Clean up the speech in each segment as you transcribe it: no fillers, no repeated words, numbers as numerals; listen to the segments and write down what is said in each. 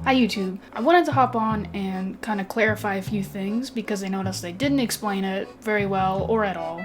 Hi YouTube. I wanted to hop on and kind of clarify a few things because I noticed they didn't explain it very well or at all.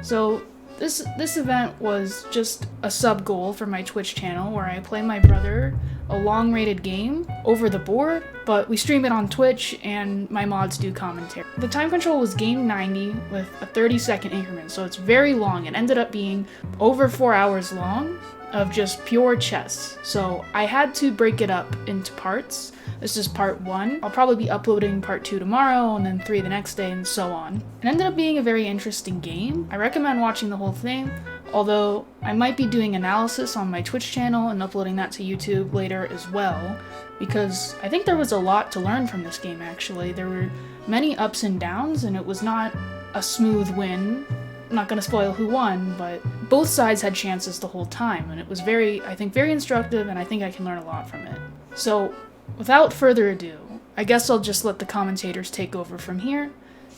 So this event was just a sub goal for my Twitch channel where I play my brother a long rated game over the board, but we stream it on Twitch and my mods do commentary. The time control was game 90 with a 30-second increment, so it's very long. It ended up being over 4 hours long of just pure chess. So I had to break it up into parts. This is part 1. I'll probably be uploading part 2 tomorrow and then 3 the next day and so on. It ended up being a very interesting game. I recommend watching the whole thing, although I might be doing analysis on my Twitch channel and uploading that to YouTube later as well, because I think there was a lot to learn from this game actually. There were many ups and downs and it was not a smooth win. I'm not gonna spoil who won, but both sides had chances the whole time, and it was I think very instructive, and I think I can learn a lot from it. So, without further ado, I guess I'll just let the commentators take over from here,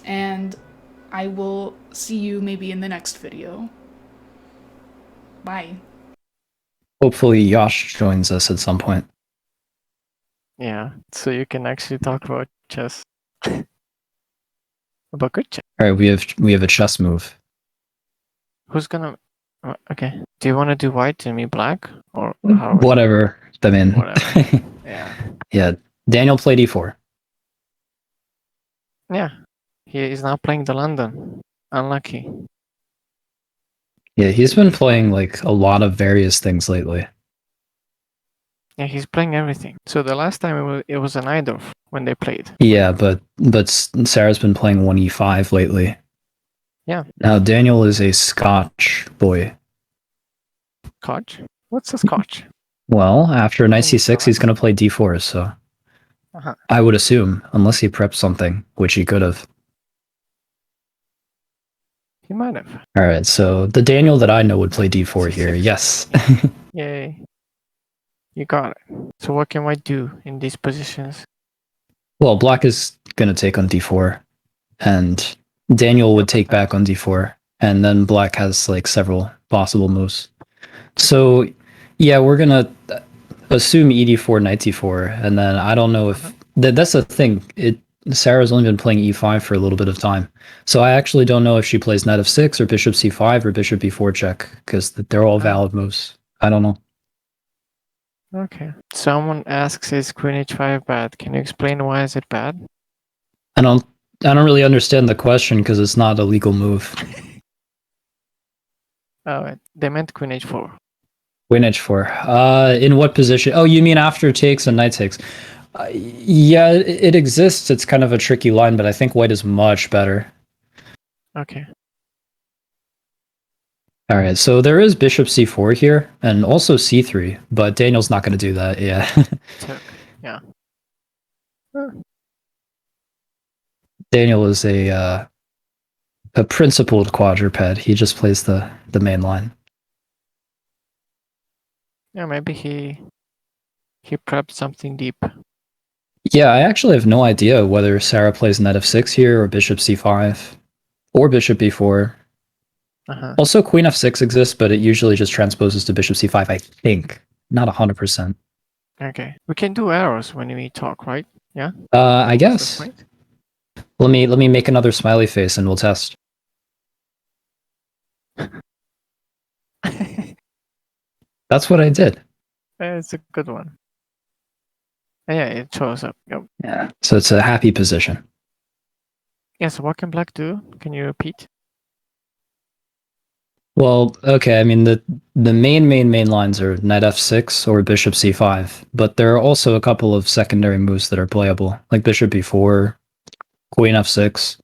and I will see you maybe in the next video. Bye. Hopefully Yash joins us at some point. Yeah, so you can actually talk about chess. About good chess. All right, we have a chess move. Who's gonna... Okay. Do you want to do white and me black? Or how? Whatever. I mean, Whatever. Yeah. Yeah, Daniel played e4. Yeah. He is now playing the London. Unlucky. Yeah, he's been playing like a lot of various things lately. Yeah, he's playing everything. So the last time it was an Idorf when they played. Yeah, but Sarah's been playing 1e5 lately. Yeah. Now Daniel is a Scotch boy. Scotch? What's a Scotch? Well, after knight c6, he's going to play d4, so I would assume, unless he prepped something, which he could have. He might have. All right, so the Daniel that I know would play d4 here. Yes. Yay. You got it. So what can white do in these positions? Well, black is going to take on d4, and Daniel would take back on d4, and then black has like several possible moves. So, yeah, we're going to assume ed4, knight d4, and then I don't know if... That's the thing. Sarah's only been playing e5 for a little bit of time, so I actually don't know if she plays knight f6 or bishop c5 or bishop b4 check, because they're all valid moves. I don't know. Okay. Someone asks, is queen h5 bad? Can you explain why is it bad? I don't really understand the question because it's not a legal move. Oh, they meant queen h4. Queen h4. In what position? Oh, you mean after takes and knight takes? Yeah, it exists. It's kind of a tricky line, but I think white is much better. Okay. All right, so there is bishop c4 here, and also c3, but Daniel's not going to do that. Yeah. Yeah. Daniel is a principled quadruped. He just plays the main line. Yeah, maybe he prepped something deep. Yeah, I actually have no idea whether Sarah plays knight f6 here or bishop c5 or bishop b4. Also, queen f6 exists, but it usually just transposes to bishop c5, I think. Not 100%. Okay. We can do arrows when we talk, right? Yeah? I guess. Let me make another smiley face and we'll test. That's what I did. It's a good one. Yeah, it shows up. Yep. Yeah, so it's a happy position. Yeah, so what can black do? Can you repeat? Well, okay, I mean, the main lines are knight f6 or bishop c5, but there are also a couple of secondary moves that are playable, like bishop b4, queen f6.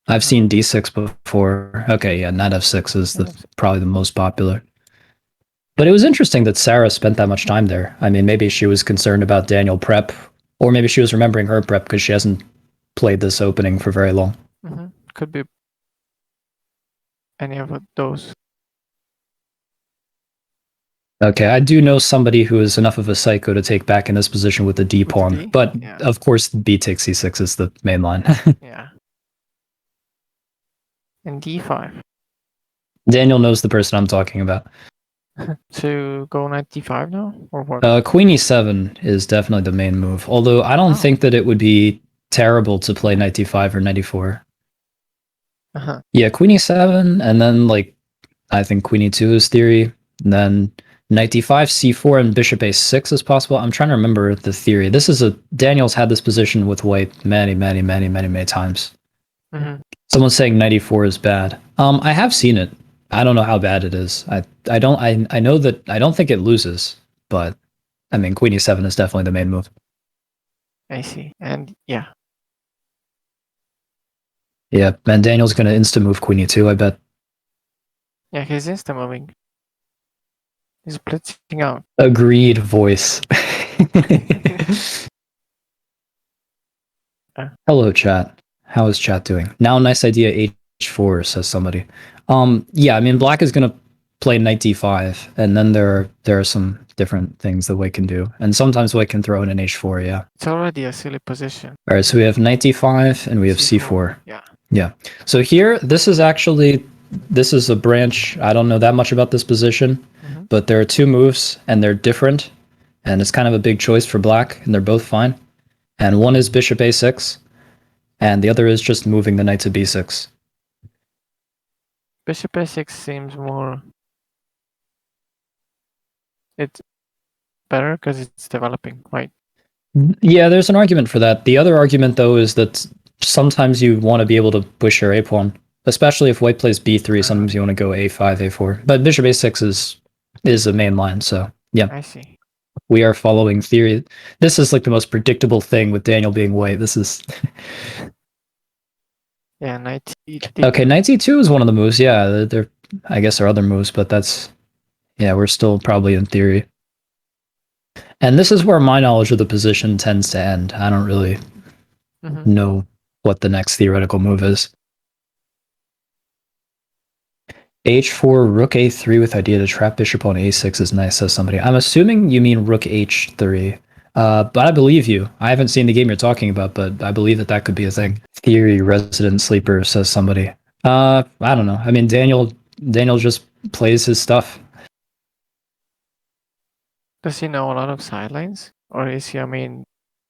I've seen d6 before. Okay, yeah, knight f6 is probably the most popular. But it was interesting that Sarah spent that much time there. I mean, maybe she was concerned about Daniel prep, or maybe she was remembering her prep because she hasn't played this opening for very long. Could be any of those. Okay, I do know somebody who is enough of a psycho to take back in this position with the d pawn, but of course b takes c6 is the main line. Yeah. And d5. Daniel knows the person I'm talking about. To go knight d5 now, or what? Queen e7 is definitely the main move. Although I don't Oh. think that it would be terrible to play knight d5 or knight e4. Uh-huh. Yeah, queen e7, and then like I think queen e2 is theory. And then knight d5, c4, and bishop a6 is possible. I'm trying to remember the theory. This is Daniel's had this position with white many times. Mm-hmm. Someone's saying knight e4 is bad. I have seen it. I don't know how bad it is. I know that I don't think it loses, but I mean queen e7 is definitely the main move. I see. And yeah. Yeah, and Daniel's gonna insta move queen e2, I bet. Yeah, he's insta moving. He's blitzing out. Agreed voice. Hello, chat. How is chat doing? Now, nice idea, h4, says somebody. Yeah, I mean, black is gonna play knight d5, and then there are some different things that white can do, and sometimes white can throw in an h4. Yeah. It's already a silly position. All right, so we have knight d5, and we have c4. Yeah. Yeah. So here, this is a branch. I don't know that much about this position, but there are two moves, and they're different, and it's kind of a big choice for black, and they're both fine. And one is bishop a6, and the other is just moving the knight to b6. Bishop a6 seems more... It's better because it's developing, right? Yeah, there's an argument for that. The other argument, though, is that sometimes you want to be able to push your a pawn, especially if white plays b3. Sometimes you want to go a5, a4. But bishop a6 is a main line, so yeah. I see. We are following theory. This is like the most predictable thing with Daniel being white. This is... Yeah, knight e2. Okay, knight e2 is one of the moves. Yeah, I guess there are other moves, but that's... Yeah, we're still probably in theory. And this is where my knowledge of the position tends to end. I don't really know what the next theoretical move is. h4, rook a3 with idea to trap bishop on a6 is nice, says somebody. I'm assuming you mean rook h3. But I believe you. I haven't seen the game you're talking about, but I believe that could be a thing. Theory resident sleeper, says somebody. I don't know. I mean, Daniel just plays his stuff. Does he know a lot of sidelines? Or is he a main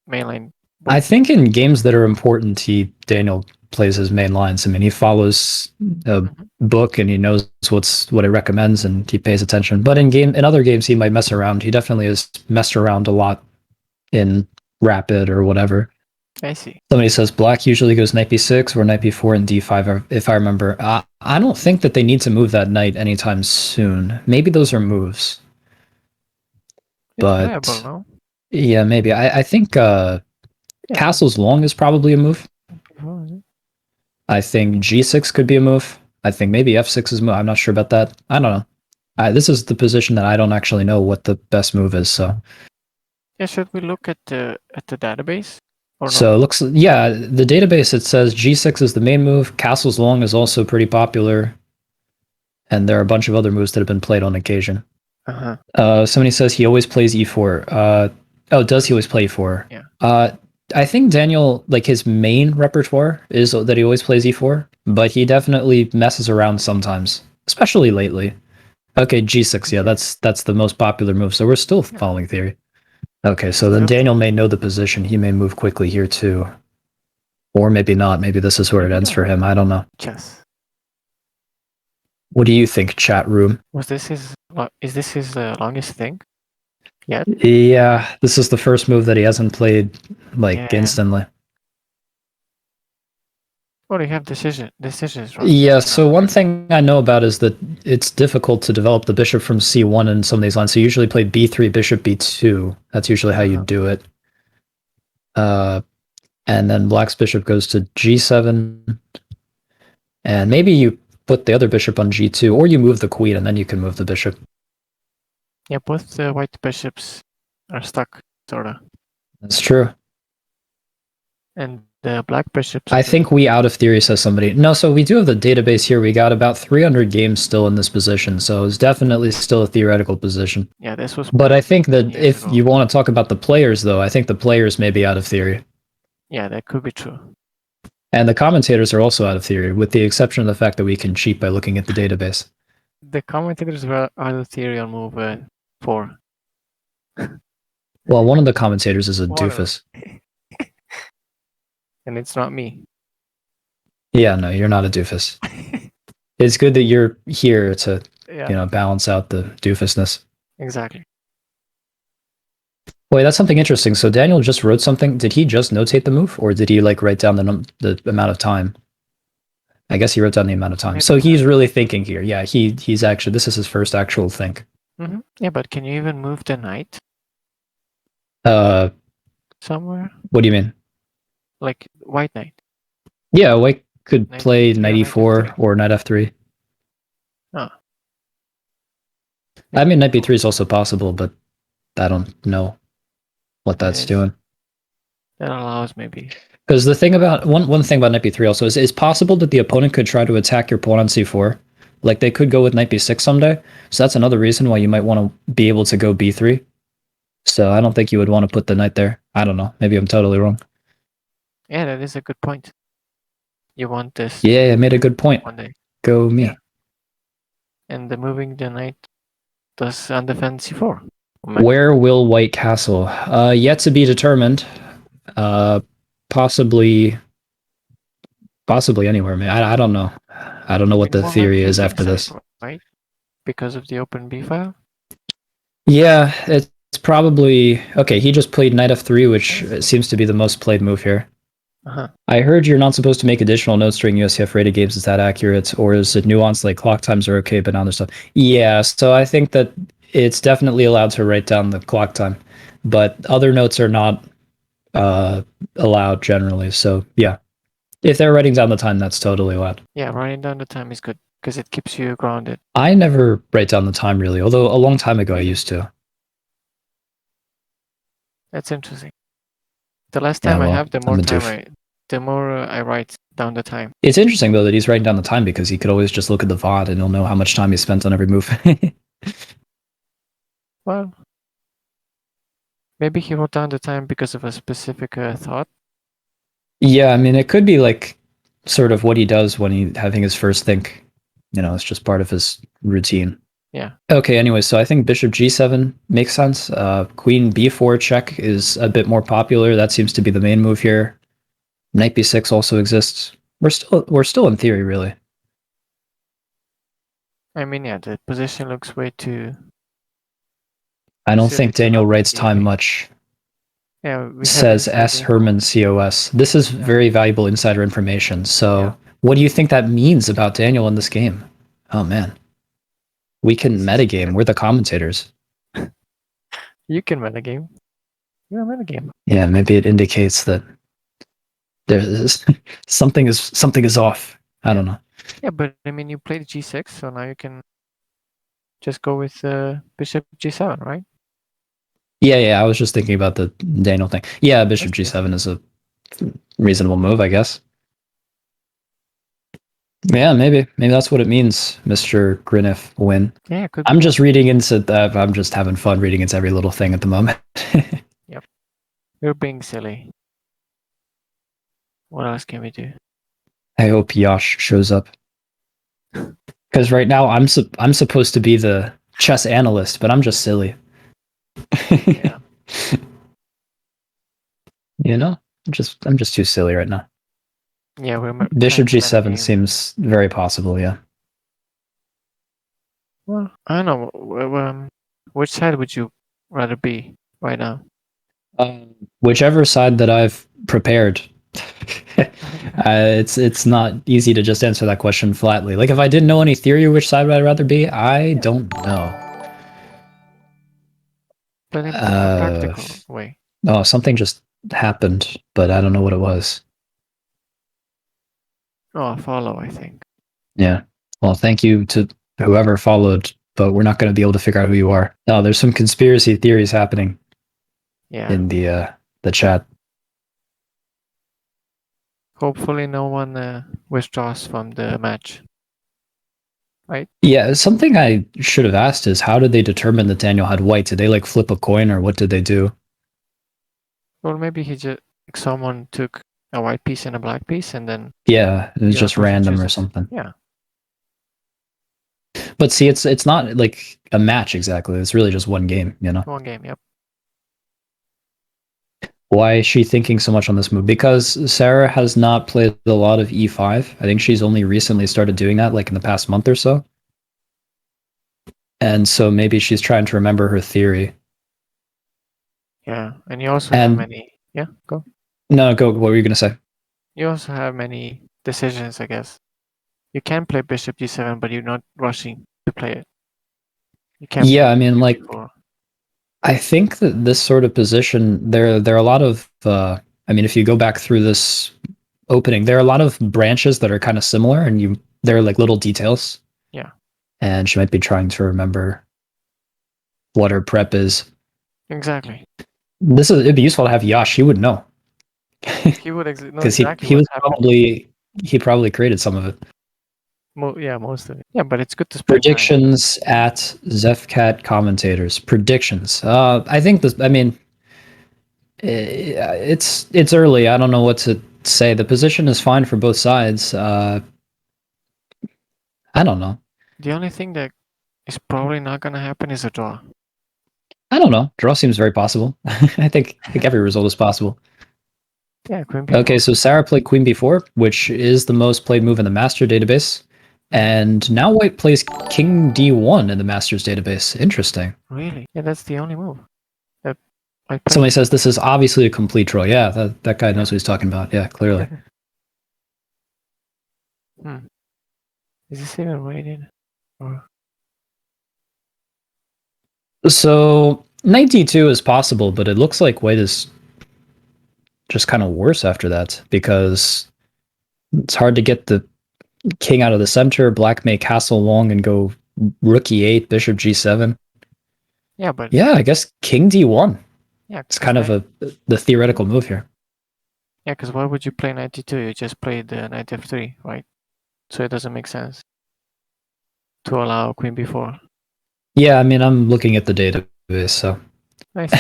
line? I think in games that are important, Daniel plays his main lines. I mean, he follows a book and he knows what it recommends and he pays attention. But in other games, he might mess around. He definitely has messed around a lot in Rapid or whatever. I see. Somebody says black usually goes knight b6 or knight b4 and d5, if I remember. I don't think that they need to move that knight anytime soon. Maybe those are moves. But playable, no? Yeah, maybe. I think castles long is probably a move. I think g6 could be a move. I think maybe f6 is a move. I'm not sure about that. I don't know. This is the position that I don't actually know what the best move is. So yeah, should we look at the database? Or no? So it looks, yeah, the database, it says g6 is the main move. Castles long is also pretty popular, and there are a bunch of other moves that have been played on occasion. Somebody says he always plays e4. Does he always play e4? Yeah. I think Daniel, like his main repertoire is that he always plays e4, but he definitely messes around sometimes, especially lately. Okay, g6, yeah, that's the most popular move, so we're still following theory. Okay, so then Daniel may know the position. He may move quickly here too. Or maybe not. Maybe this is where it ends for him. I don't know. Chess. What do you think, chat room? Is this his longest thing yet? Yeah, this is the first move that he hasn't played like instantly. Well, you have decisions, right? Yeah, so one thing I know about is that it's difficult to develop the bishop from c1 in some of these lines. So you usually play b3, bishop b2. That's usually how you do it. And then black's bishop goes to g7. And maybe you put the other bishop on g2, or you move the queen and then you can move the bishop. Yeah, both the white bishops are stuck, sorta. That's true. And the black bishops... I think we out of theory, says somebody. No, so we do have the database here. We got about 300 games still in this position, so it's definitely still a theoretical position. Yeah, this was... But I think that if you want to talk about the players, though, I think the players may be out of theory. Yeah, that could be true. And the commentators are also out of theory, with the exception of the fact that we can cheat by looking at the database. The commentators are the theory on move 4. Well, one of the commentators is a One of them. doofus. And it's not me. Yeah, no, you're not a doofus. It's good that you're here to, Yeah, balance out the doofusness. exactly. Wait, that's something interesting. So Daniel just wrote something. Did he just notate the move, or did he like write down the amount of time? I guess he wrote down the amount of time. Maybe So he's not. really thinking here. Yeah, he's actually, this is his first actual think. Yeah, but can you even move the knight Uh, somewhere? what do you mean? Like white knight. Yeah, White could Knight play d3 or knight knight e4 f3. or knight f3. Oh. I mean, knight b3 is also possible, but I don't know what that's doing. That allows maybe. Because the thing about one thing about knight b3 also is it's possible that the opponent could try to attack your pawn on c4. Like they could go with knight b6 someday. So that's another reason why you might want to be able to go b3. So I don't think you would want to put the knight there. I don't know. Maybe I'm totally wrong. Yeah, that is a good point. You want this Yeah, I made a good point. one day. Go me. Yeah. And the moving the knight does undefend c4. Where will White castle? Yet to be determined. Possibly anywhere, man. I don't know. I don't know what the More theory likely is after inside, this. right? Because of the open b file. Yeah, it's probably okay. He just played knight f3, which seems to be the most played move here. I heard you're not supposed to make additional notes during USCF rated games. Is that accurate, or is it nuanced? Like clock times are okay, but now there's stuff. Yeah, so I think that it's definitely allowed to write down the clock time, but other notes are not allowed generally. So yeah, if they're writing down the time, that's totally allowed. Yeah, writing down the time is good because it keeps you grounded. I never write down the time really, although a long time ago I used to. That's interesting. The less Yeah, time I well, have, the I'm more a time doof. the more I write down the time. It's interesting though that he's writing down the time because he could always just look at the VOD and he'll know how much time he spent on every move. Well, maybe he wrote down the time because of a specific thought. Yeah, I mean, it could be like sort of what he does when he's having his first think. It's just part of his routine. Yeah. Okay, anyway, so I think bishop g7 makes sense. Queen b4 check is a bit more popular. That seems to be the main move here. Knight b6 also exists. We're still in theory, really. I mean, yeah, the position looks way too. I don't silly think to Daniel not writes be time gaming. much. Yeah, we have Says inside S. info. Herman COS. This is very valuable insider information. So, what do you think that means about Daniel in this game? Oh man, we can metagame. We're the commentators. You can metagame. You're a metagame. Yeah, maybe it indicates that there's something is off. I don't know. Yeah, but I mean, you played g6, so now you can just go with bishop g7, right? Yeah. I was just thinking about the Daniel thing. Yeah, bishop That's g7 is a reasonable move, I guess. Yeah, maybe that's what it means, Mr. Grinnef win. Yeah, could I'm be. just reading into that. I'm just having fun reading into every little thing at the moment. Yep. You're being silly. What else can we do? I hope Yash shows up. Because right now I'm supposed to be the chess analyst, but I'm just silly. Yeah. I'm just too silly right now. Yeah, we're Bishop trying to g7 metagame. seems very possible, yeah. Well, I don't know. Which side would you rather be right now? Whichever side that I've prepared. It's not easy to just answer that question flatly. Like if I didn't know any theory, which side would I rather be? I don't know. But in a practical way. Oh, something just happened, but I don't know what it was. Oh, follow, I think. Yeah. Well, thank you to whoever followed, but we're not going to be able to figure out who you are. No, there's some conspiracy theories happening. Yeah. In the chat. Hopefully no one withdraws from the match. Right? Yeah, something I should have asked is how did they determine that Daniel had white? Did they like flip a coin or what did they do? Or maybe he just someone took a white piece and a black piece and then Yeah, it was just random or chooses. something. Yeah. But see, it's not like a match exactly. It's really just one game, you know? One game, yep. Why is she thinking so much on this move? Because Sarah has not played a lot of e5. I think she's only recently started doing that, like in the past month or so. And so maybe she's trying to remember her theory. Yeah, and you also have many. Yeah, go. No, go. What were you going to say? You also have many decisions, I guess. You can play bishop g7, but you're not rushing to play it. You can't. Yeah, I mean, like, I think that this sort of position, there are a lot of. I mean, if you go back through this opening, there are a lot of branches that are kind of similar, and there are like little details. Yeah. And she might be trying to remember what her prep is. Exactly. It'd be useful to have Yash. He would know. He would know because exactly he probably created some of it. Yeah, most of it. Yeah, but it's good to spend Predictions at Zefcat commentators. Predictions. I think this. I mean, it's early. I don't know what to say. The position is fine for both sides. I don't know. The only thing that is probably not going to happen is a draw. I don't know. Draw seems very possible. I think every result is possible. Yeah, Queen B4. Okay, so Sarah played Queen B4, which is the most played move in the Master database. And now White plays King D1 in the Masters database. Interesting. Really? Yeah, that's the only move. Somebody says this is obviously a complete draw. Yeah, that guy knows what he's talking about. Yeah, clearly. Is this even rated? Or... So, knight d2 is possible, but it looks like White is just kind of worse after that, because it's hard to get the king out of the center. Black may castle long and go rook e8, bishop g7. Yeah, but... Yeah, I guess king d1. Yeah, it's kind of the theoretical move here. Yeah, because why would you play knight d2? You just played the knight f3, right? So it doesn't make sense to allow queen b4. Yeah, I mean, I'm looking at the database, so... Nice.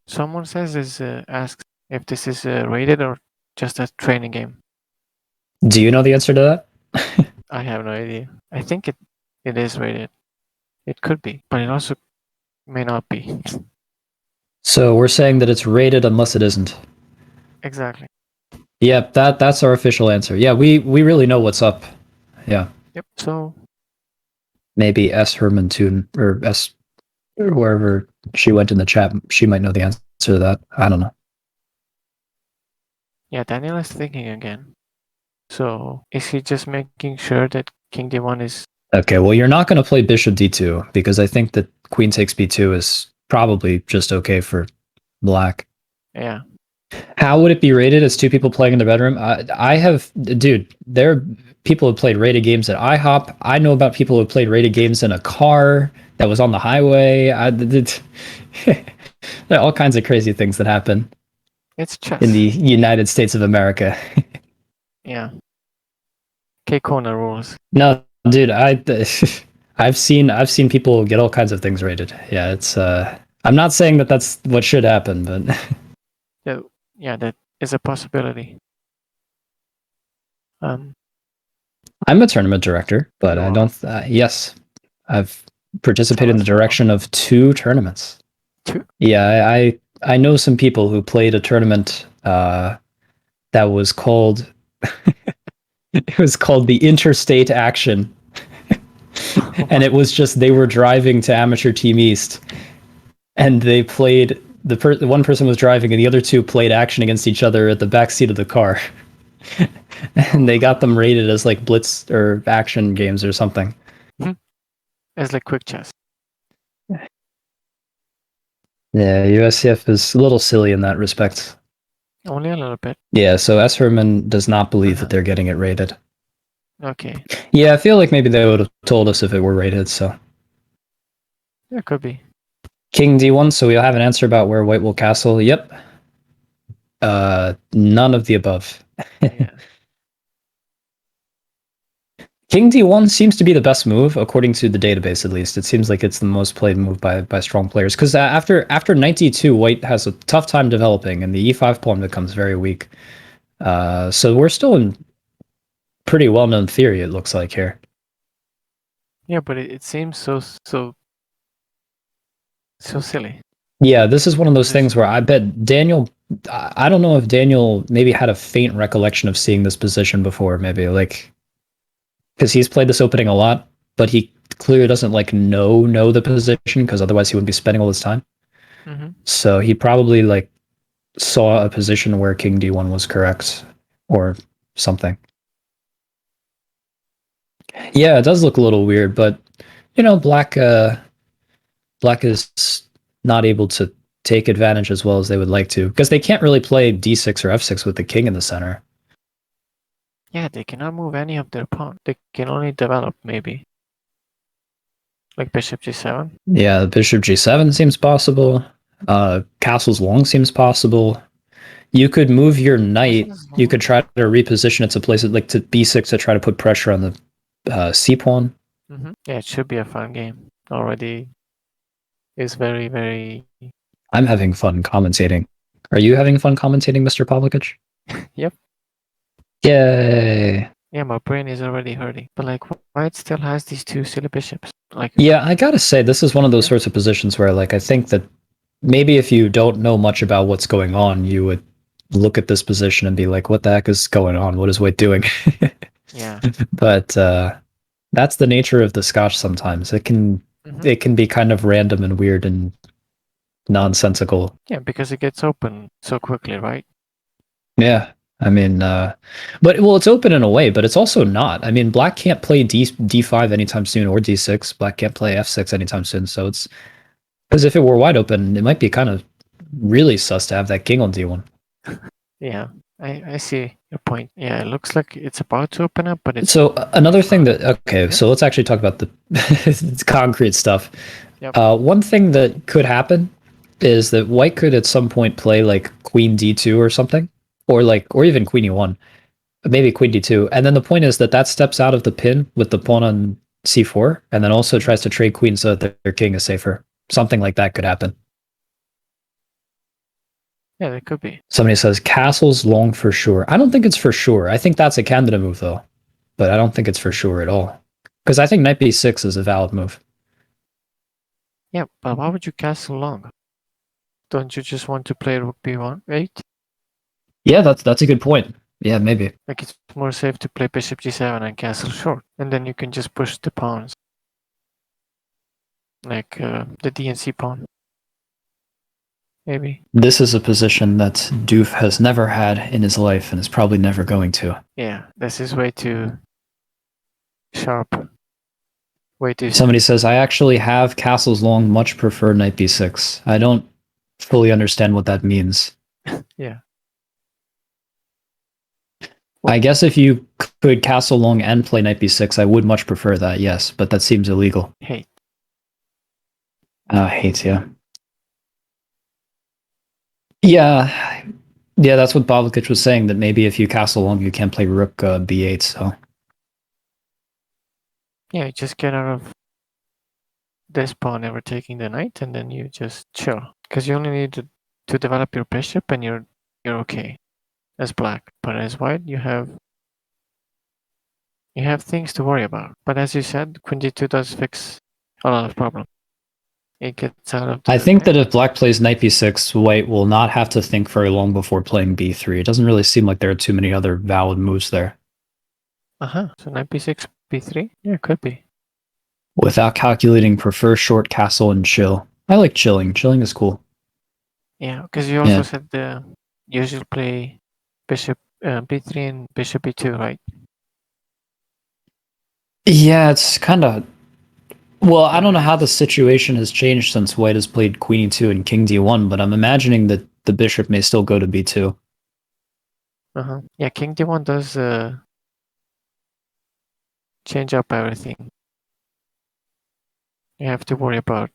Someone says asks if this is rated or just a training game. Do you know the answer to that? I have no idea. I think it is rated. It could be, but it also may not be. So we're saying that it's rated unless it isn't. Exactly. Yep, that's our official answer. Yeah, we really know what's up. Yeah. Yep. So maybe S Herman Toon or S or wherever she went in the chat, she might know the answer to that. I don't know. Yeah, Daniel is thinking again. So is he just making sure that King D1 is... Okay, well, you're not going to play Bishop D2, because I think that Queen takes B2 is probably just okay for Black. Yeah. How would it be rated as two people playing in their bedroom? There are people who played rated games at IHOP. I know about people who played rated games in a car that was on the highway. There are all kinds of crazy things that happen. It's chess. In the United States of America. Yeah. K-Corner rules. No, dude, I've seen people get all kinds of things rated. Yeah, it's I'm not saying that that's what should happen, but yeah, that is a possibility. I'm a tournament director, but I don't. Yes, I've participated in the direction of 2 tournaments. 2? Yeah, I know some people who played a tournament that was called it was called the Interstate Action. And it was just they were driving to Amateur Team East, and they played the one person was driving, and the other 2 played action against each other at the back seat of the car. And they got them rated as like blitz or action games or something. As like quick chess. Yeah, USCF is a little silly in that respect. Only a little bit. Yeah, so S. Herman does not believe that they're getting it rated. Okay. Yeah, I feel like maybe they would have told us if it were rated, so. Yeah, could be. King D1, so we'll have an answer about where White will castle. Yep. None of the above. Yeah. King D1 seems to be the best move, according to the database at least. It seems like it's the most played move by strong players. Because after knight D2, White has a tough time developing, and the E5 pawn becomes very weak. So we're still in pretty well-known theory, it looks like, here. Yeah, but it seems so silly. Yeah, this is one of those things Position. where I bet Daniel. I don't know if Daniel maybe had a faint recollection of seeing this position before, maybe like because he's played this opening a lot, but he clearly doesn't like know the position because otherwise he wouldn't be spending all his time. Mm-hmm. So he probably like saw a position where King D1 was correct or something. Yeah, it does look a little weird, but you know, black is not able to take advantage as well as they would like to because they can't really play d6 or f6 with the king in the center. Yeah, they cannot move any of their pawn. They can only develop, maybe. Like bishop g7. Yeah, bishop g7 seems possible. Castles long seems possible. You could move your knight. You could try to reposition it to place it like to b6 to try to put pressure on the c pawn. Mm-hmm. Yeah, it should be a fun game. Already is very, very... I'm having fun commentating. Are you having fun commentating, Mr. Pavlakic? Yep. Yay. Yeah, my brain is already hurting. But like, white still has these two silly bishops. Like, yeah, I gotta say, this is one of those sorts of positions where, like, I think that maybe if you don't know much about what's going on, you would look at this position and be like, what the heck is going on? What is White doing? yeah. But that's the nature of the Scotch sometimes. It can be kind of random and weird and nonsensical. Yeah, because it gets open so quickly, right? Yeah. I mean, but well, it's open in a way, but it's also not. I mean, black can't play D5 anytime soon or D6. Black can't play F6 anytime soon. So it's because if it were wide open, it might be kind of really sus to have that king on D1. Yeah, I see your point. Yeah, it looks like it's about to open up, but it's... So another thing that, okay, so let's actually talk about the concrete stuff. Yep. One thing that could happen is that white could at some point play like queen D2 or something, or even queen E1, maybe queen D2. And then the point is that that steps out of the pin with the pawn on C4, and then also tries to trade queen so that their king is safer. Something like that could happen. Yeah, that could be. Somebody says castles long for sure. I don't think it's for sure. I think that's a candidate move though, but I don't think it's for sure at all. Because I think knight b6 is a valid move. Yeah, but why would you castle long? Don't you just want to play rook b1, right? Yeah, that's a good point. Yeah, maybe. Like, it's more safe to play bishop g7 and castle short, and then you can just push the pawns. Like the D and C pawn. Maybe. This is a position that Doof has never had in his life and is probably never going to. Yeah, this is way too sharp. Way too... Somebody says, I actually have castles long, much prefer knight b6. I don't fully understand what that means. yeah. I guess if you could castle long and play knight b6, I would much prefer that, yes, but that seems illegal. Hate. Hate, yeah. Yeah, that's what Pavlakic was saying, that maybe if you castle long, you can't play rook b8, so... Yeah, you just get out of this pawn ever taking the knight, and then you just chill. Because you only need to develop your bishop, and you're okay as black. But as white, you have things to worry about. But as you said, queen d2 does fix a lot of problems. It gets out of... I think that if black plays knight b6, white will not have to think very long before playing b3. It doesn't really seem like there are too many other valid moves there. So knight b6, b3? Yeah, could be. Without calculating, prefer short castle and chill. I like chilling. Chilling is cool. Yeah, because you also said you usually play bishop b3 and bishop b2, right? Yeah, it's kind of... Well, I don't know how the situation has changed since white has played queen e2 and king d1, but I'm imagining that the bishop may still go to b2. Yeah, king d1 does change up everything. You have to worry about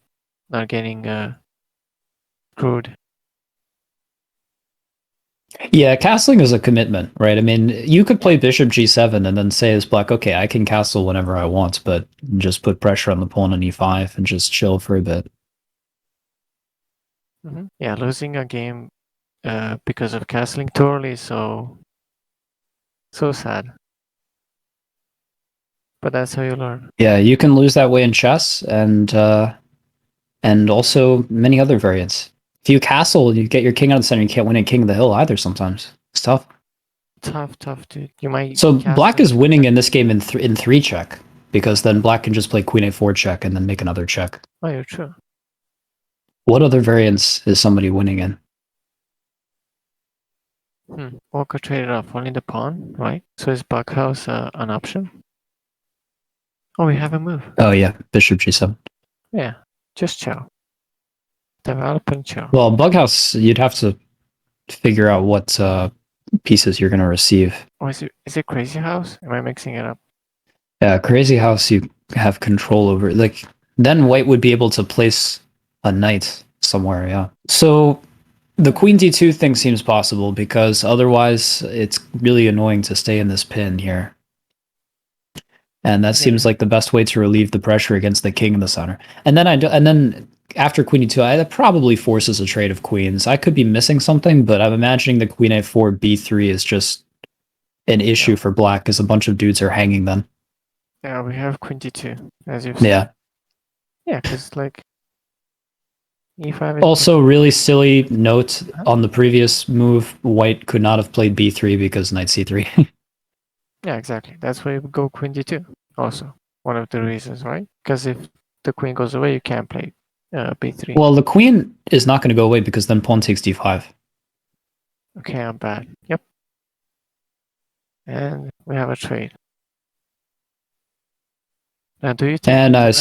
not getting screwed. Yeah, castling is a commitment, right? I mean, you could play bishop g7 and then say as black, okay, I can castle whenever I want, but just put pressure on the pawn on e5 and just chill for a bit. Yeah, losing a game because of castling too early is so sad. But that's how you learn. Yeah, you can lose that way in chess, and also many other variants. If you castle, you get your king out of the center. You can't win a king of the hill either. Sometimes it's tough. Tough, dude. You might. So castle black is into winning check. in this game in 3 check, because then black can just play queen a4 check and then make another check. Oh, you're true. What other variants is somebody winning in? Walker traded off only the pawn, right? So is Buckhouse an option? Oh, we have a move. Oh yeah, bishop g7. Yeah, just chill. Develop and chill. Well, Bughouse, you'd have to figure out what pieces you're going to receive. Oh, is it Crazy House? Am I mixing it up? Yeah, Crazy House, you have control over. Like, then white would be able to place a knight somewhere, yeah. So the queen d2 thing seems possible, because otherwise it's really annoying to stay in this pin here. And that seems like the best way to relieve the pressure against the king in the center. And then after queen e2, that probably forces a trade of queens. I could be missing something, but I'm imagining the queen a4 b3 is just an issue for black, because a bunch of dudes are hanging then. Yeah, we have queen d2, as you've said. Yeah. Yeah, because like e5 is Also, really silly note on the previous move, white could not have played b3 because knight c3. Yeah, exactly. That's why we go queen d2. Also, one of the reasons, right? Because if the queen goes away, you can't play b3. Well, the queen is not going to go away, because then pawn takes d5. Okay, I'm bad. Yep. And we have a trade. Now, do you take And maybe?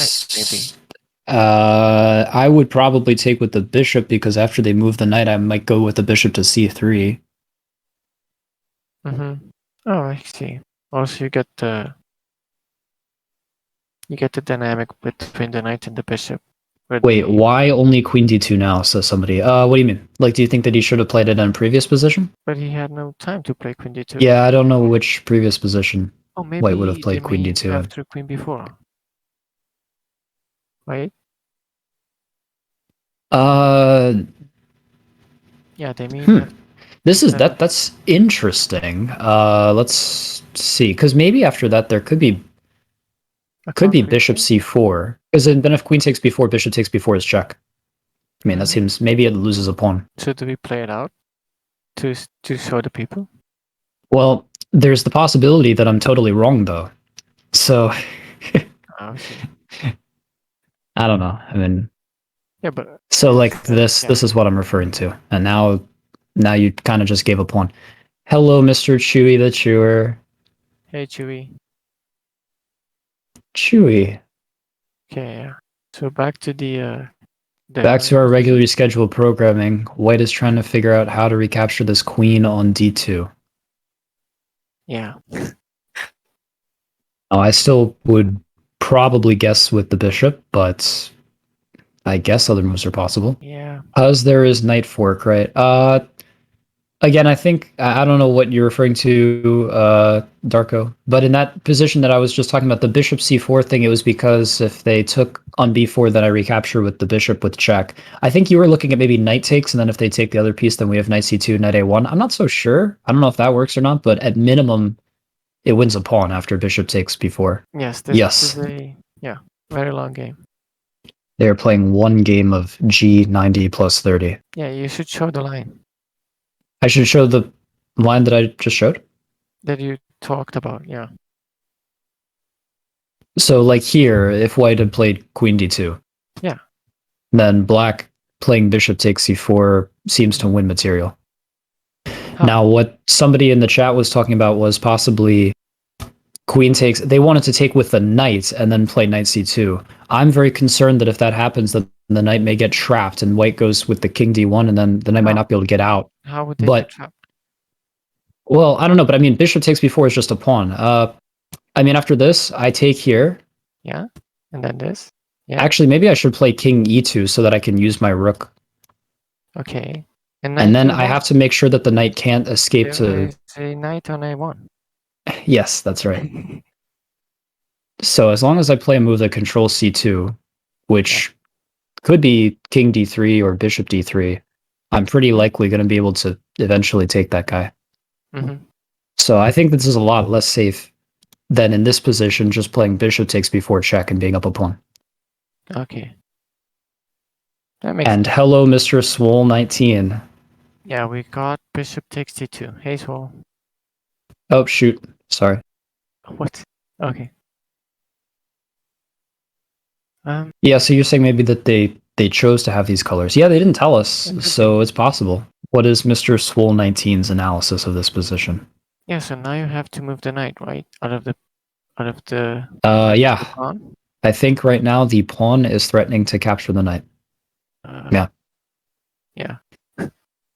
I would probably take with the bishop, because after they move the knight, I might go with the bishop to c3. Oh, I see. Also, you get the dynamic between the knight and the bishop. Wait, why only queen d2 now? Says somebody. What do you mean? Like, do you think that he should have played it in previous position? But he had no time to play queen d2. Yeah, I don't know which previous position Oh, maybe white would have played queen d2 in. after queen b4. Right? Yeah, they mean. This is that's interesting. Let's see, because maybe after that there could be bishop c4, because then if queen takes b4, bishop takes b4 is check. I mean, that seems, maybe it loses a pawn. So do we play it out to show the people? Well, there's the possibility that I'm totally wrong, though. So I don't know. I mean, yeah, but so like this is what I'm referring to. And now you kind of just gave a pawn. Hello, Mr. Chewy the Chewer. Hey, Chewy. Chewy. Okay, yeah. So back to back to our regularly scheduled programming. White is trying to figure out how to recapture this queen on d2. Yeah. I still would probably guess with the bishop, but I guess other moves are possible. Yeah. As there is knight fork, right? Again, I think, I don't know what you're referring to, Darko, but in that position that I was just talking about, the bishop c4 thing, it was because if they took on b4, then I recapture with the bishop with check. I think you were looking at maybe knight takes, and then if they take the other piece, then we have knight c2, knight a1. I'm not so sure. I don't know if that works or not, but at minimum, it wins a pawn after bishop takes b4. Yes. This is a very long game. They're playing one game of g90 plus 30. Yeah, you should show the line. I should show the line that I just showed? That you talked about, yeah. So, like here, if white had played queen d2, yeah, then black playing bishop takes c4 seems to win material. Now, what somebody in the chat was talking about was possibly queen takes. They wanted to take with the knight and then play knight c2. I'm very concerned that if that happens, that the knight may get trapped and white goes with the king d1, and then the knight might not be able to get out. How would they get trapped? Well, I don't know, but I mean, bishop takes b4 is just a pawn. I mean, after this, I take here. Yeah, and then this. Yeah. Actually, maybe I should play king e2 so that I can use my rook. Okay. And then I have to make sure that the knight can't escape to... a knight on a1. Yes, that's right. So as long as I play a move that controls c2, which could be king d3 or bishop d3, I'm pretty likely going to be able to eventually take that guy. Mm-hmm. So I think this is a lot less safe then in this position, just playing bishop takes b4 check and being up a pawn. Okay. That makes And sense. hello, Mr. Swole 19. Yeah, we got bishop takes d2. Hey, Swole. Oh, shoot. Sorry. What? Okay. Yeah, so you're saying maybe that they chose to have these colors. Yeah, they didn't tell us, so it's possible. What is Mr. Swole 19's analysis of this position? Yeah, so now you have to move the knight, right? Out of the Yeah. pawn. I think right now the pawn is threatening to capture the knight. Yeah. Yeah.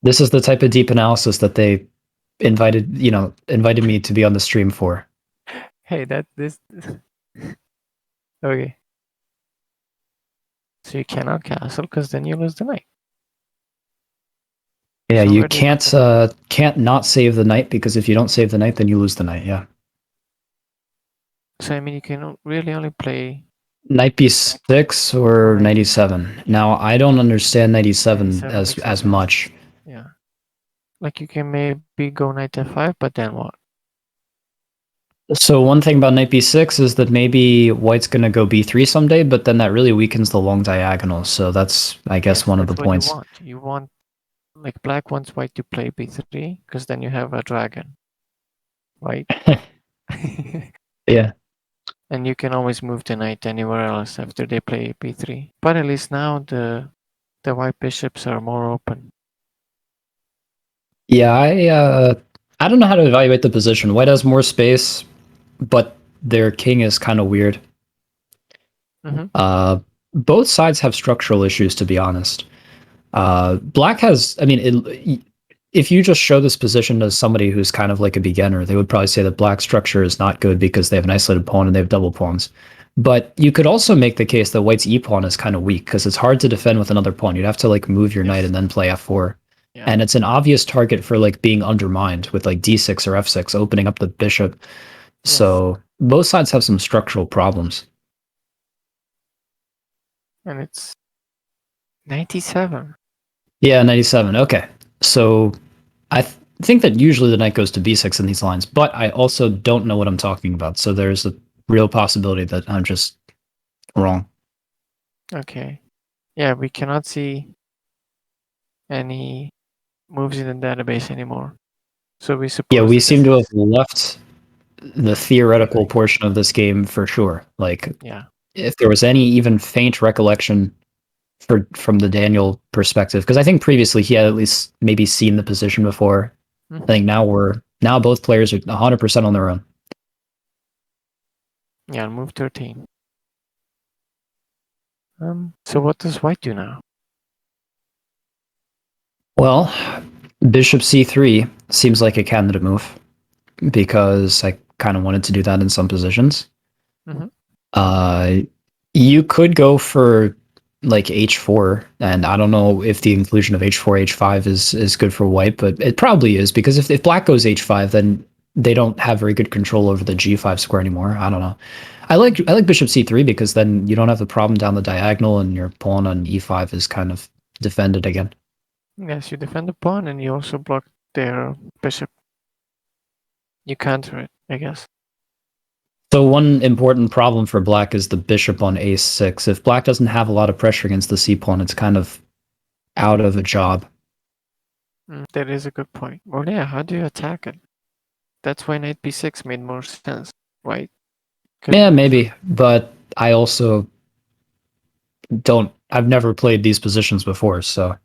This is the type of deep analysis that they invited me to be on the stream for. Hey, this. Okay. So you cannot castle because then you lose the knight. Yeah, So you where do you can't not save the knight, because if you don't save the knight, then you lose the knight. Yeah. So I mean, you can really only play Knight b6 or knight e7. Now I don't understand knight e7 97 as makes no sense. much. Yeah. Like you can maybe go knight f5, but then what? So one thing about knight b6 is that maybe white's going to go b3 someday, but then that really weakens the long diagonal. So that's, I guess, Yes, one of the that's what points. you want, like black wants white to play b3 because then you have a dragon, right? Yeah. And you can always move the knight anywhere else after they play b3. But at least now the white bishops are more open. Yeah, I don't know how to evaluate the position. White has more space, but their king is kind of weird. Both sides have structural issues, to be honest. Black has, I mean, if you just show this position to somebody who's kind of like a beginner, they would probably say that black structure is not good because they have an isolated pawn and they have double pawns. But you could also make the case that white's e-pawn is kind of weak because it's hard to defend with another pawn. You'd have to like move your knight and then play f4. Yeah. And it's an obvious target for like being undermined with like d6 or f6, opening up the bishop. Yes. So both sides have some structural problems. And it's 97. Yeah, 97. Okay. So I think that usually the knight goes to b6 in these lines, but I also don't know what I'm talking about. So there's a real possibility that I'm just wrong. Okay. Yeah, we cannot see any moves in the database anymore. So we suppose. Yeah, we seem to have left the theoretical portion of this game for sure. Like, yeah. If there was any even faint recollection from the Daniel perspective, because I think previously he had at least maybe seen the position before. I think now both players are 100% on their own. Yeah, move 13. So what does white do now? Well, bishop c3 seems like a candidate move because I kind of wanted to do that in some positions. You could go for like h4, and I don't know if the inclusion of h4, h5 is good for white, but it probably is, because if black goes h5, then they don't have very good control over the g5 square anymore. I don't know. I like bishop c3 because then you don't have the problem down the diagonal, and your pawn on e5 is kind of defended again. Yes, you defend the pawn and you also block their bishop. You counter it, I guess. So one important problem for black is the bishop on a6. If black doesn't have a lot of pressure against the c-pawn, it's kind of out of a job. That is a good point. Well, yeah, how do you attack it? That's why knight b6 made more sense, right? Yeah, maybe, but I also I've never played these positions before, so.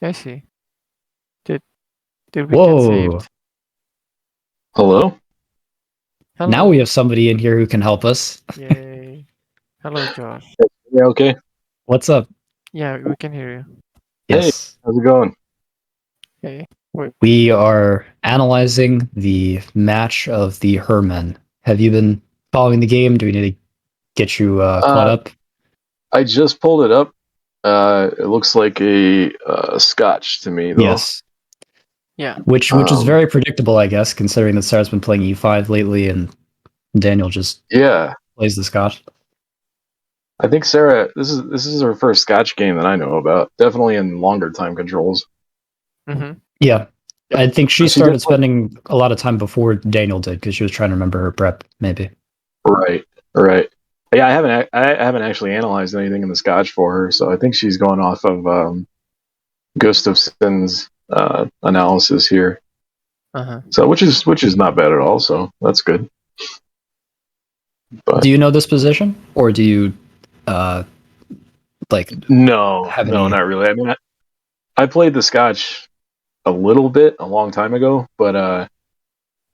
I see. Did we get saved? Hello? Hello. Now we have somebody in here who can help us. Yay. Hello, Josh. Yeah, okay. What's up? Yeah, we can hear you. Yes. Hey, how's it going? Hey. We are analyzing the match of the Hermen. Have you been following the game? Do we need to get you caught up? I just pulled it up. It looks like a Scotch to me, though. Yes. Yeah. Which is very predictable, I guess, considering that Sarah's been playing e5 lately, and Daniel just plays the Scotch. I think Sarah, this is her first Scotch game that I know about. Definitely in longer time controls. Mm-hmm. Yeah. I think she She started did- spending a lot of time before Daniel did because she was trying to remember her prep, maybe. Right. Yeah, I haven't actually analyzed anything in the Scotch for her, so I think she's going off of Gustafson's analysis here. So which is not bad at all. So that's good. But Do you know this position, or do you like? no, have any- not really. I mean, I played the Scotch a little bit a long time ago, but I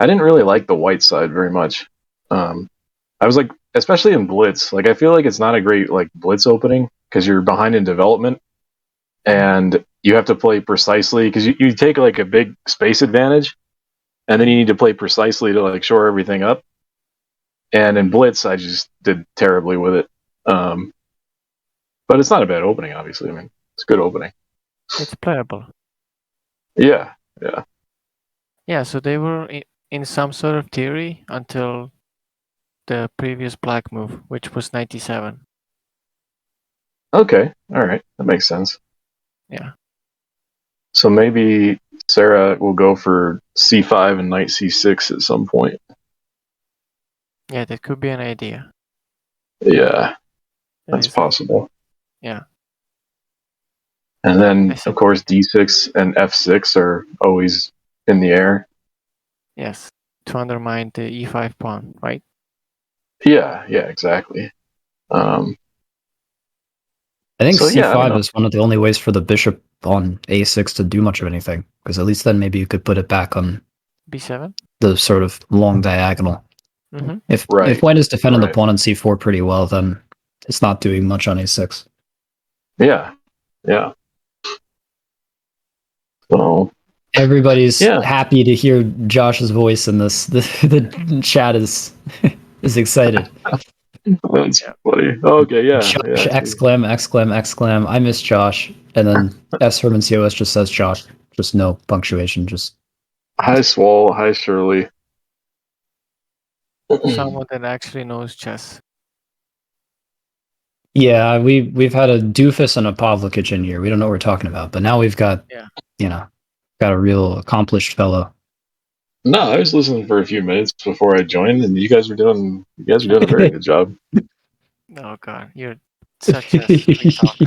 didn't really like the white side very much. I was like, especially in Blitz, like I feel like it's not a great like Blitz opening because you're behind in development and you have to play precisely because you take like a big space advantage and then you need to play precisely to like shore everything up. And in Blitz, I just did terribly with it. But it's not a bad opening, obviously. I mean, it's a good opening. It's playable. Yeah. Yeah, so they were in some sort of theory until the previous black move, which was 97. Okay. All right. That makes sense. Yeah. So maybe Sarah will go for c5 and knight c6 at some point. Yeah, that could be an idea. Yeah, That that's is- possible. Yeah. And then, I see. of course, d6 and f6 are always in the air. Yes. To undermine the e5 pawn, right? Yeah, exactly. I think So, yeah, I don't c5 know. is one of the only ways for the bishop on a6 to do much of anything, because at least then maybe you could put it back on b7. the sort of long diagonal. Mm-hmm. If Right, white is defending the right. pawn on c4 pretty well, then it's not doing much on a6. Yeah. So, Everybody's Yeah. happy to hear Josh's voice in this. The chat is excited. that's funny. Okay, yeah. Josh, Yeah. exclam, exclam, exclam. I miss Josh. And then S. Herman COS just says Josh. Just no punctuation. Just Hi, Swole. Hi, Shirley. Someone that actually knows chess. yeah. We've had a doofus and a Pavlakic in here. We don't know what we're talking about. But now we've got got a real accomplished fellow. No, I was listening for a few minutes before I joined, and you guys were doing a very good job. Oh god, you're such a sweet talker.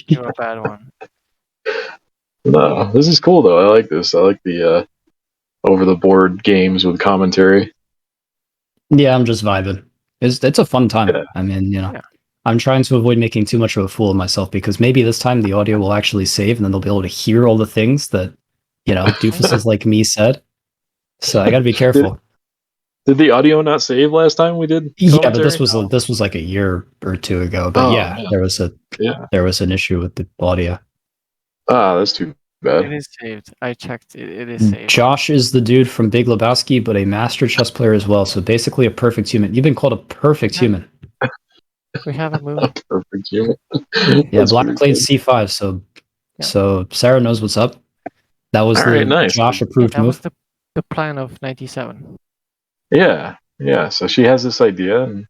You're a bad one. No, this is cool though. I like this. I like the over the board games with commentary. Yeah, I'm just vibing. It's a fun time. Yeah. I mean, I'm trying to avoid making too much of a fool of myself because maybe this time the audio will actually save and then they'll be able to hear all the things that, doofuses like me said. So I got to be careful. Did the audio not save last time we did? Yeah, but Commentary? this was like a year or two ago. But Oh, there was an issue with the audio. That's too bad. It is saved. I checked. It is saved. Josh is the dude from Big Lebowski, but a master chess player as well. So basically a perfect human. You've been called a perfect human. We have a move. Perfect human. Yeah, That's black pretty played good. c5, so Sarah knows what's up. That was All the right, nice. Josh approved That move. was the plan of 97. Yeah. So she has this idea, and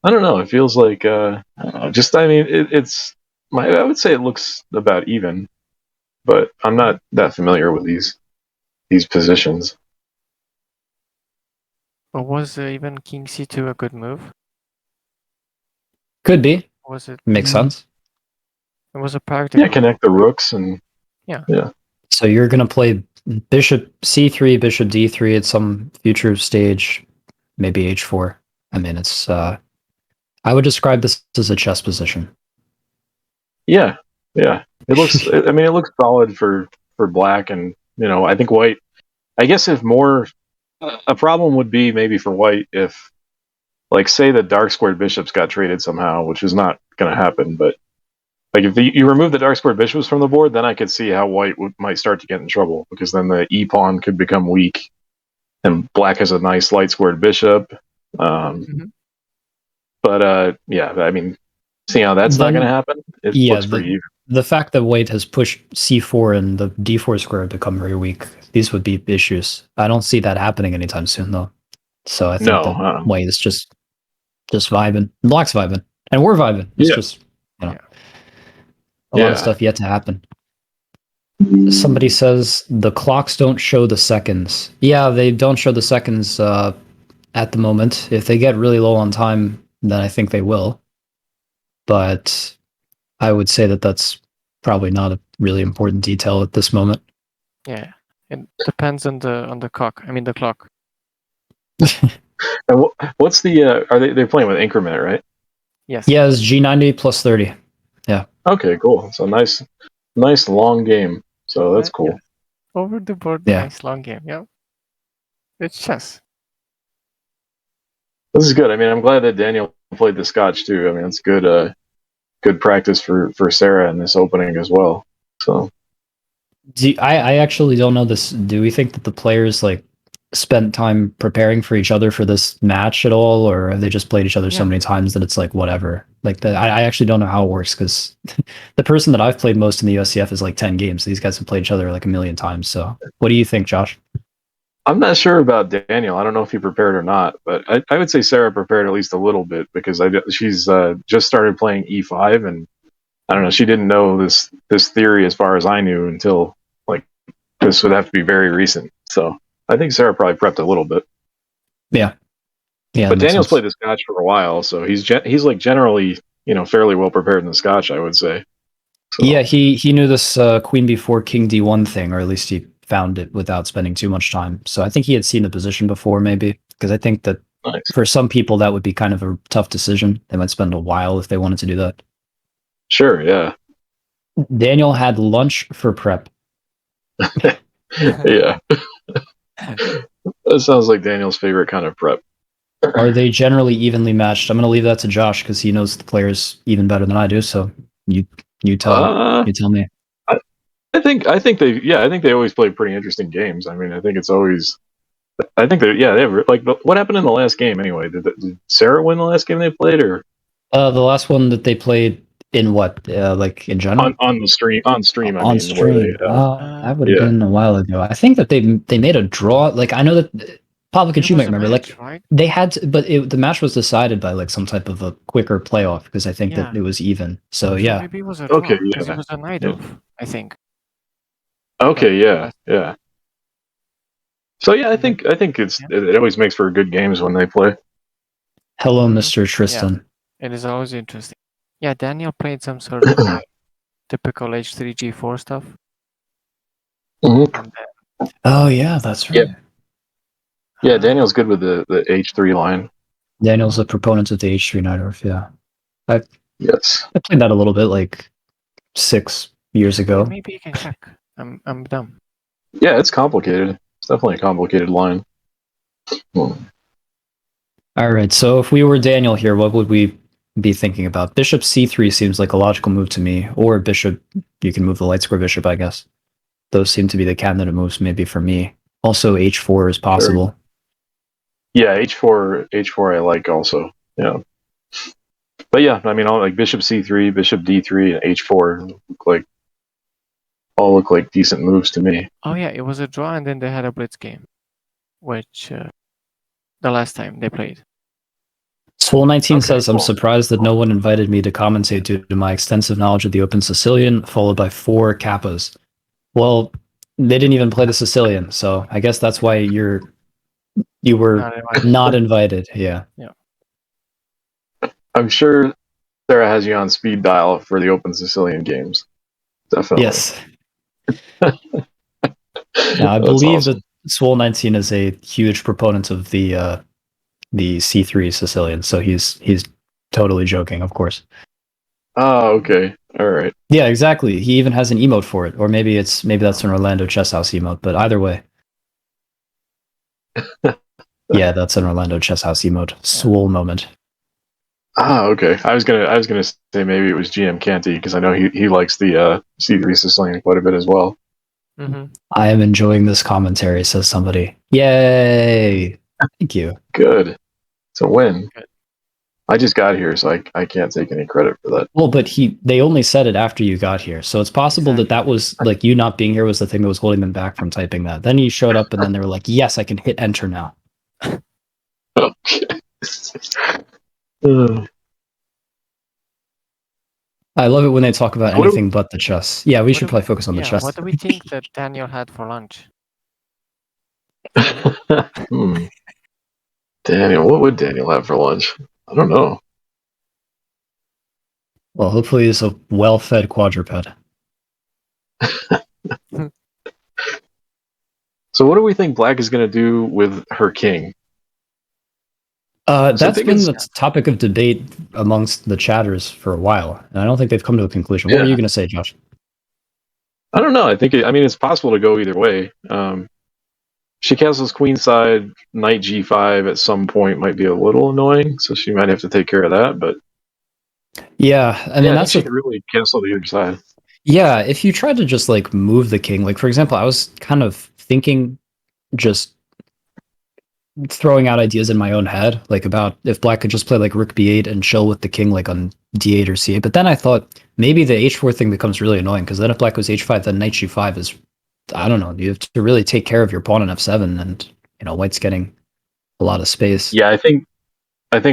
I don't know. It feels like I mean, it's I would say it looks about even, but I'm not that familiar with these positions. But was even King C2 a good move? Could be. Was it? Makes sense. It was a practical. Yeah, connect the rooks and yeah. So you're gonna play bishop c3, bishop d3 at some future stage, maybe h4. I mean, it's I would describe this as a chess position. Yeah. It looks. I mean, it looks solid for black, and I think white. I guess if more, a problem would be maybe for white if, like, say the dark squared bishops got traded somehow, which is not going to happen. But like, if you remove the dark squared bishops from the board, then I could see how white might start to get in trouble because then the e pawn could become weak, and black has a nice light squared bishop. But yeah, I mean, seeing how that's not going to happen, it looks pretty even. The fact that white has pushed c4 and the d4 square become very weak, these would be issues. I don't see that happening anytime soon, though. So I think that white is just vibing. Black's vibing. And we're vibing. It's just, a lot of stuff yet to happen. Somebody says the clocks don't show the seconds. Yeah, they don't show the seconds at the moment. If they get really low on time, then I think they will. But I would say that that's probably not a really important detail at this moment. Yeah, it depends on the clock. I mean the clock. And what's the? Are they're playing with increment, right? Yes. Yeah, it's G90 plus 30. Yeah. Okay, cool. So nice long game. So that's cool. Yeah. Over the board, Yeah. nice long game. Yeah. It's chess. This is good. I mean, I'm glad that Daniel played the Scotch too. I mean, it's good. Good practice for Sarah in this opening as well. So I actually don't know this. Do we think that the players like spent time preparing for each other for this match at all, or have they just played each other so Yeah. many times that it's like whatever? Like I actually don't know how it works because the person that I've played most in the USCF is like 10 games. These guys have played each other like a million times. So what do you think, Josh? I'm not sure about Daniel. I don't know if he prepared or not, but I would say Sarah prepared at least a little bit because she's just started playing E5, and I don't know. She didn't know this theory as far as I knew until like this would have to be very recent. So I think Sarah probably prepped a little bit. Yeah, But Daniel's played the Scotch for a while, so he's like generally fairly well prepared in the Scotch, I would say. So, yeah, he knew this Queen B4 King D1 thing, or at least he found it without spending too much time. So I think he had seen the position before, maybe, because I think that nice. for some people that would be kind of a tough decision. They might spend a while if they wanted to do that. Sure, yeah. Daniel had lunch for prep. Yeah. That sounds like Daniel's favorite kind of prep. Are they generally evenly matched? I'm going to leave that to Josh because he knows the players even better than I do. So you tell me. I think they always play pretty interesting games. I mean, I think it's always. I think they have like what happened in the last game anyway? Did Sarah win the last game they played, or the last one that they played in what like in general on the stream on stream? I on mean, stream. where they, That would have been a while ago. I think that they made a draw. Like I know that Pavlakic, you might remember. Match, like right? they had, but the match was decided by like some type of a quicker playoff because I think that it was even. So yeah. Maybe it was a draw, okay, because yeah, it was a night of, I think. okay, yeah. So yeah, I think it always makes for good games when they play. Hello, Mr. Tristan. Yeah, it is always interesting. Yeah, Daniel played some sort of typical H3 G4 stuff. Mm-hmm. Oh yeah, that's right. Yeah, Daniel's good with the H3 line. Daniel's a proponent of the H3 Nightorf. Yeah, Yes, I played that a little bit like 6 years ago. Maybe you can check. I'm dumb. Yeah, it's complicated. It's definitely a complicated line. All right, so if we were Daniel here, what would we be thinking about? Bishop C3 seems like a logical move to me, or bishop. You can move the light square bishop, I guess. Those seem to be the candidate moves, maybe for me. Also, H4 is possible. Sure. Yeah, H4 I like also. Yeah. But yeah, I mean, all like bishop C3, bishop D3, and H4 all look like decent moves to me. Oh yeah, it was a draw, and then they had a blitz game, which the last time they played. Swole19 says, I'm surprised that no one invited me to commentate due to my extensive knowledge of the Open Sicilian, followed by 4 kappas. Well, they didn't even play the Sicilian, so I guess that's why you were not invited. Yeah. I'm sure Sarah has you on speed dial for the Open Sicilian games. Definitely. Yes. Now, I believe that Swole19 is a huge proponent of the C3 Sicilian, so he's totally joking, of course. Oh, okay. All right. Yeah, exactly. He even has an emote for it, or maybe that's an Orlando Chess House emote. But either way, yeah, that's an Orlando Chess House emote. Swole moment. Ah, okay. I was gonna say maybe it was GM Canty because I know he likes the C3 Sicilian quite a bit as well. Mm-hmm. I am enjoying this commentary, says somebody. Yay! Thank you. Good. It's a win. Good. I just got here, so I can't take any credit for that. Well, but they only said it after you got here, so it's possible that was like you not being here was the thing that was holding them back from typing that. Then you showed up, and then they were like, "Yes, I can hit enter now." Okay. I love it when they talk about What do- anything but the chess. Yeah, we What should do probably focus on the chess. What do we think that Daniel had for lunch? Hmm. Daniel, what would Daniel have for lunch? I don't know. Well, hopefully he's a well-fed quadruped. So what do we think Black is going to do with her king? That's been the topic of debate amongst the chatters for a while, and I don't think they've come to a conclusion. What were you going to say, Josh? I don't know. I think it's possible to go either way. She castles queenside, knight g5 at some point might be a little annoying, so she might have to take care of that. But yeah, I mean that's she could really castle the other side. Yeah, if you tried to just like move the king, like for example, I was kind of thinking just throwing out ideas in my own head, like about if Black could just play like Rook B8 and chill with the king like on D8 or C8. But then I thought maybe the H4 thing becomes really annoying because then if Black goes H5, then Knight G5 is, I don't know, you have to really take care of your pawn on F7, and White's getting a lot of space. Yeah, I think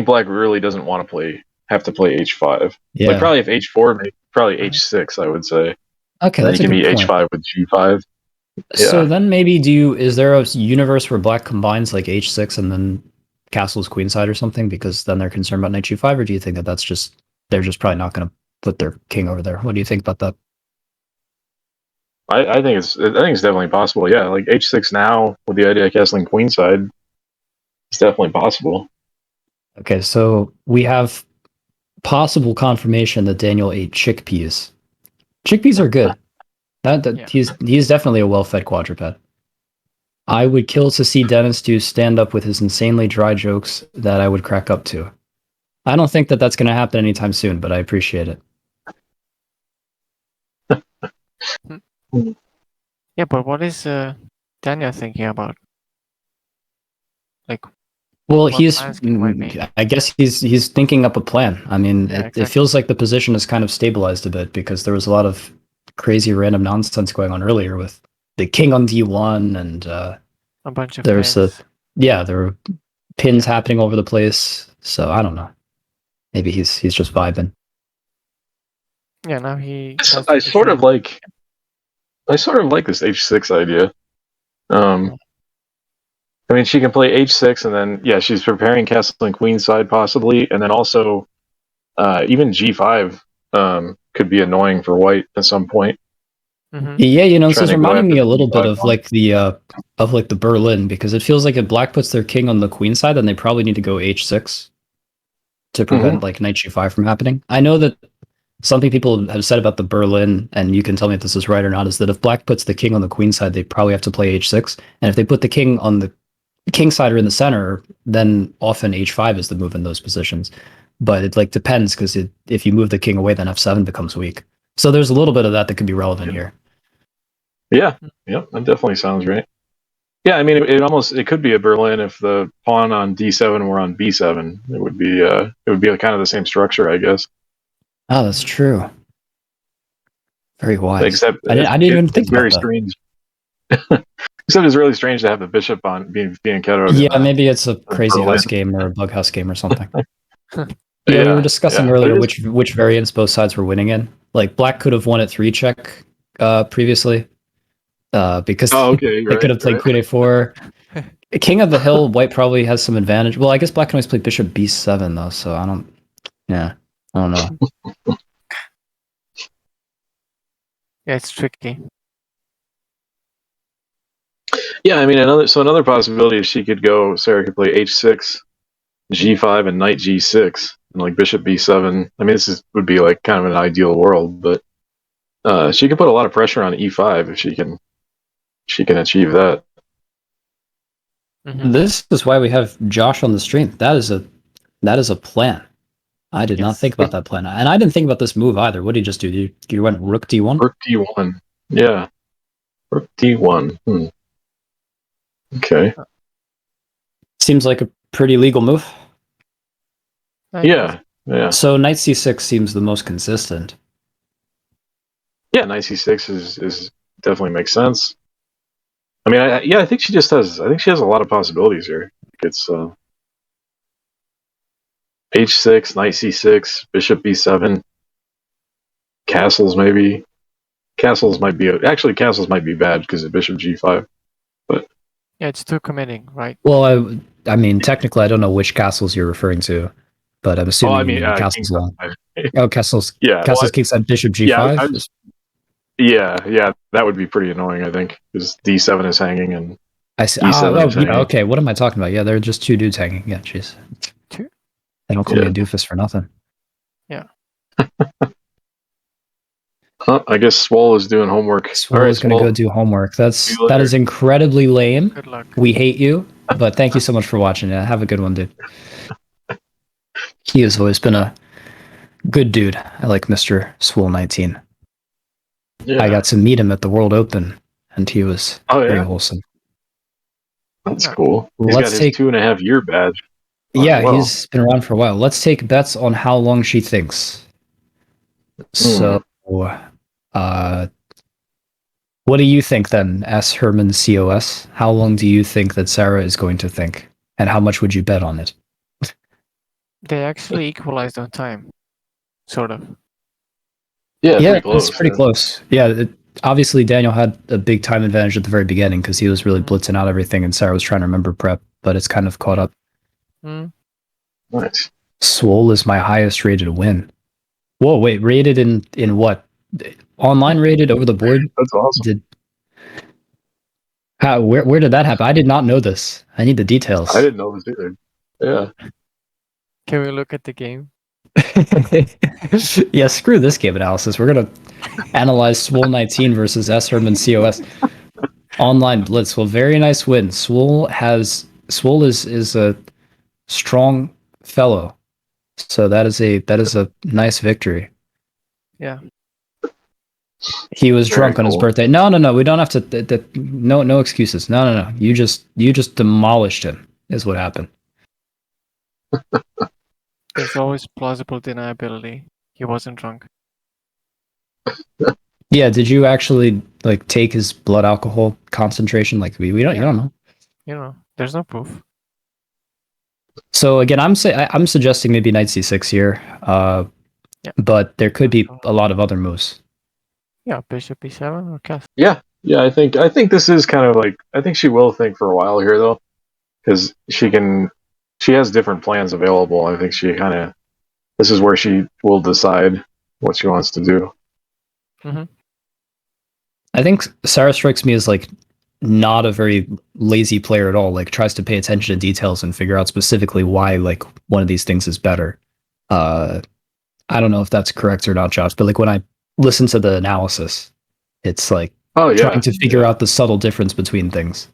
Black really doesn't want to have to play H5. Yeah. Like probably if H4, maybe, probably H6, I would say. Okay, then that's you can a be good point. H5 with G5. So Yeah. then maybe is there a universe where Black combines like H6 and then castles queenside or something because then they're concerned about Knight G5, or do you think that they're just probably not going to put their king over there? What do you think about that? I think it's definitely possible. Yeah, like H6 now with the idea of castling queenside, it's definitely possible. Okay, so we have possible confirmation that Daniel ate chickpeas. Chickpeas are good. He's definitely a well-fed quadruped. I would kill to see Dennis do stand up with his insanely dry jokes that I would crack up to. I don't think that that's going to happen anytime soon, but I appreciate it. Yeah, but what is Daniel thinking about? Like, well, I guess he's thinking up a plan. I mean, it feels like the position is kind of stabilized a bit because there was a lot of crazy random nonsense going on earlier with the king on D1 and a bunch of there's pins. there were pins happening all over the place. So I don't know. Maybe he's just vibing. Yeah, now he. I sort of like this H6 idea. I mean, she can play H6 and then she's preparing castling queenside possibly, and then also even G5 could be annoying for White at some point. Mm-hmm. Yeah, this is reminding me a little bit of like the Berlin, because it feels like if Black puts their king on the queen side, then they probably need to go H6 to prevent like Knight G5 from happening. I know that something people have said about the Berlin, and you can tell me if this is right or not, is that if Black puts the king on the queen side, they probably have to play H6, and if they put the king on the king side or in the center, then often H5 is the move in those positions. But it like depends, because if you move the king away, then F7 becomes weak. So there's a little bit of that could be relevant here. Yeah, that definitely sounds right. Yeah, I mean, it could be a Berlin if the pawn on D7 were on B7. It would be kind of the same structure, I guess. Oh, that's true. Very wise. Except I didn't even think about very that. Strange. Except it's really strange to have the bishop on being kept. Yeah, maybe it's a crazy house game or a bug house game or something. We were discussing earlier which variants both sides were winning in. Like Black could have won at 3-check previously, because they could have played Queen A4. King of the Hill, White probably has some advantage. Well, I guess Black can always play Bishop B7 though, so I don't know. Yeah, it's tricky. Yeah, I mean, another possibility is Sarah could play H6, G5, and Knight G6, and like Bishop B7. I mean, would be like kind of an ideal world, but she could put a lot of pressure on E5 if she can achieve that. Mm-hmm. This is why we have Josh on the stream. That is a plan. I did not think about that plan, and I didn't think about this move either. What did you just do? You went Rook D1? Rook D1. Yeah. Rook D1. Okay. Seems like a pretty legal move. Yeah. So Knight C6 seems the most consistent. Yeah, Knight C6 is definitely makes sense. I mean, I think she just has. I think she has a lot of possibilities here. It's H6, Knight C6, Bishop B7. castles maybe. Castles might be castles might be bad because of bishop g5. Yeah, it's too committing, right? Well, I mean, technically, I don't know which castles you're referring to, but I'm assuming you mean the castles long. Oh, castles. Yeah, Castles kingside bishop g5. Yeah, that would be pretty annoying. I think because d7 is hanging and I see. e7 is hanging. Yeah, okay. What am I talking about? Yeah, they're just two dudes hanging. Yeah, jeez. Two? They don't call me a doofus for nothing. Yeah. Huh, I guess Swole is doing homework. Swole is going to go do homework. That is incredibly lame. Good luck. We hate you, but thank you so much for watching. Yeah, have a good one, dude. He has always been a good dude. I like Mr. Swole 19. Yeah. I got to meet him at the World Open, and he was very wholesome. That's cool. He's got his 2.5 year badge. Yeah, he's been around for a while. Let's take bets on how long she thinks. So, what do you think then, S. Herman COS? How long do you think that Sarah is going to think? And how much would you bet on it? They actually equalized on time. Sort of. Yeah, it's pretty close. Yeah, obviously Daniel had a big time advantage at the very beginning because he was really blitzing out everything and Sarah was trying to remember prep, but it's kind of caught up. Nice. Swole is my highest rated win. Whoa, wait, rated in what? Online rated over the board? That's awesome. Where did that happen? I did not know this. I need the details. I didn't know this either. Yeah. Can we look at the game? Yeah, screw this game analysis. We're gonna analyze Swole 19 versus S. Herman COS. Online blitz. Well, very nice win. Swole is a strong fellow. So that is a nice victory. Yeah. He was drunk on his birthday. No. We don't have to. No excuses. No. You just demolished him. Is what happened. There's always plausible deniability. He wasn't drunk. Yeah. Did you actually take his blood alcohol concentration? We don't. You don't know. You know, there's no proof. So again, I'm suggesting maybe knight c6 here. But there could be a lot of other moves. Yeah, bishop e7 or castle. Yeah. I think this is kind of I think she will think for a while here though, because she has different plans available. I think this is where she will decide what she wants to do. Mm-hmm. I think Sarah strikes me as not a very lazy player at all. Tries to pay attention to details and figure out specifically why one of these things is better. I don't know if that's correct or not, Josh, but when I listen to the analysis, it's trying to figure out the subtle difference between things.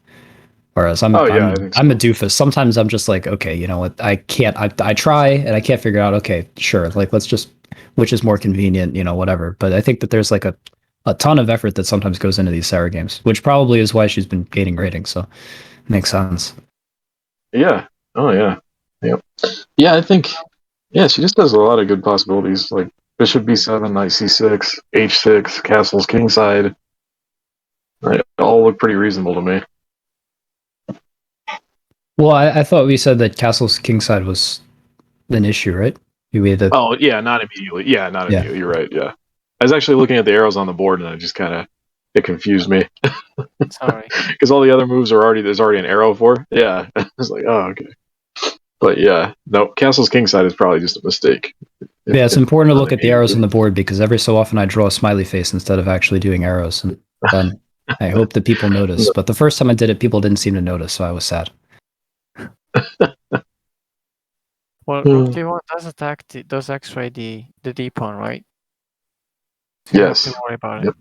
Whereas I'm a doofus. Sometimes I'm just okay, you know what? I try and I can't figure out. Okay, sure. Let's just, which is more convenient, whatever. But I think that there's a ton of effort that sometimes goes into these Sarah games, which probably is why she's been gaining ratings. So makes sense. Yeah. Oh yeah. Yep. Yeah, I think. Yeah, she just has a lot of good possibilities, like bishop b7, knight c6, h6, castles kingside. Right, all look pretty reasonable to me. Well, I thought we said that castles kingside was an issue, right? Oh yeah, not immediately. Yeah, not immediately. You're right. Yeah, I was actually looking at the arrows on the board, and it confused me. Sorry, because all the other moves there's already an arrow for. Yeah, I was like, oh okay. But yeah, no, castles kingside is probably just a mistake. Yeah, it's important to look at the arrows on the board because every so often I draw a smiley face instead of actually doing arrows, and then I hope that people notice. But the first time I did it, people didn't seem to notice, so I was sad. Well, Rook d1 does X-ray the d pawn, right? So yes. You don't have to worry about it.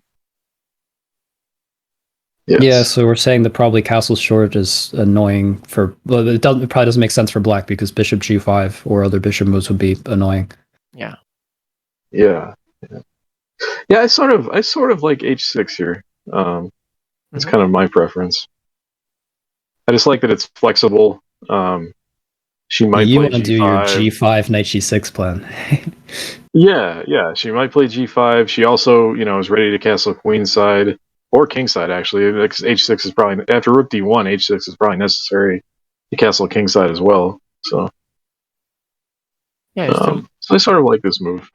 Yes. Yeah, so we're saying that probably castle short is annoying for. Well, it probably doesn't make sense for black because bishop g5 or other bishop moves would be annoying. Yeah. Yeah. I sort of like h6 here. It's kind of my preference. I just like that it's flexible. She might play want to g5. do your g5 knight g6 plan. Yeah. She might play g5. She also, is ready to castle queenside or kingside actually. Because h6 is probably after rook d1. H6 is probably necessary to castle kingside as well. So yeah. so I sort of like this move.